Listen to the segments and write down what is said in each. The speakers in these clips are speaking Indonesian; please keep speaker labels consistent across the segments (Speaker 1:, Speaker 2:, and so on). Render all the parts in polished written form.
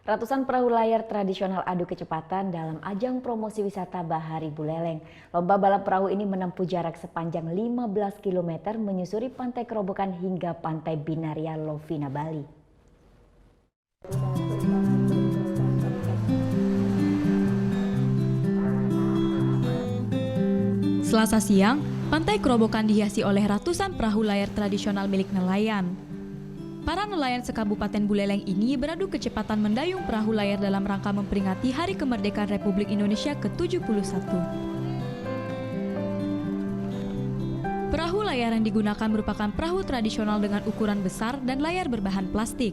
Speaker 1: Ratusan perahu layar tradisional adu kecepatan dalam ajang promosi wisata Bahari Buleleng. Lomba balap perahu ini menempuh jarak sepanjang 15 km menyusuri Pantai Kerobokan hingga Pantai Binaria Lovina, Bali.
Speaker 2: Selasa siang, Pantai Kerobokan dihiasi oleh ratusan perahu layar tradisional milik nelayan. Para nelayan sekabupaten Buleleng ini beradu kecepatan mendayung perahu layar dalam rangka memperingati Hari Kemerdekaan Republik Indonesia ke-71. Perahu layar yang digunakan merupakan perahu tradisional dengan ukuran besar dan layar berbahan plastik.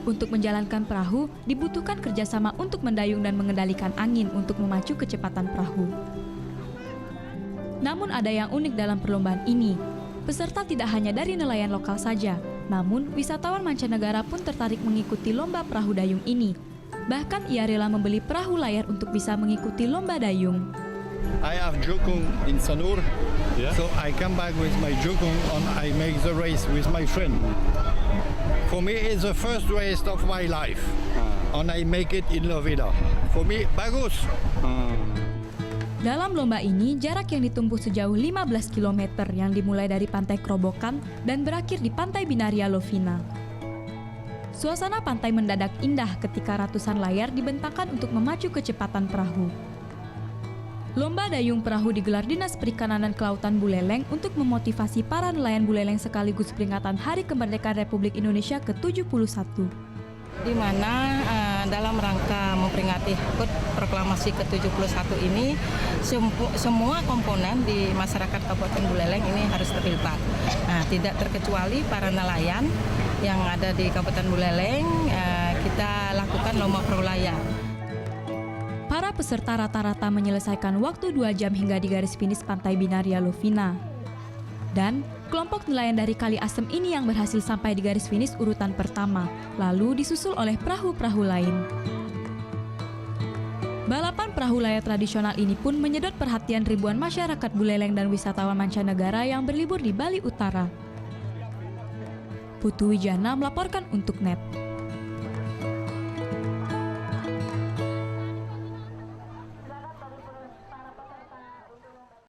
Speaker 2: Untuk menjalankan perahu, dibutuhkan kerjasama untuk mendayung dan mengendalikan angin untuk memacu kecepatan perahu. Namun ada yang unik dalam perlombaan ini. Peserta tidak hanya dari nelayan lokal saja, namun wisatawan mancanegara pun tertarik mengikuti lomba perahu dayung ini. Bahkan ia rela membeli perahu layar untuk bisa mengikuti lomba dayung.
Speaker 3: I have jukung in Sanur, so I come back with my jukung and I make the race with my friend. For me, it's the first race of my life, and I make it in Lovina. For me, bagus.
Speaker 2: Dalam lomba ini, jarak yang ditempuh sejauh 15 km yang dimulai dari Pantai Kerobokan dan berakhir di Pantai Binaria Lovina. Suasana pantai mendadak indah ketika ratusan layar dibentangkan untuk memacu kecepatan perahu. Lomba dayung perahu digelar Dinas Perikanan dan Kelautan Buleleng untuk memotivasi para nelayan Buleleng sekaligus peringatan Hari Kemerdekaan Republik Indonesia ke-71.
Speaker 4: Di mana dalam rangka memperingati HUT proklamasi ke-71 ini semua komponen di masyarakat Kabupaten Buleleng ini harus terlibat. Nah, tidak terkecuali para nelayan yang ada di Kabupaten Buleleng, kita lakukan lomba perahu layar.
Speaker 2: Para peserta rata-rata menyelesaikan waktu 2 jam hingga di garis finish Pantai Binaria Lovina. Dan kelompok nelayan dari Kali Asem ini yang berhasil sampai di garis finish urutan pertama, lalu disusul oleh perahu-perahu lain. Balapan perahu layar tradisional ini pun menyedot perhatian ribuan masyarakat Buleleng dan wisatawan mancanegara yang berlibur di Bali Utara. Putu Wijana melaporkan untuk NET.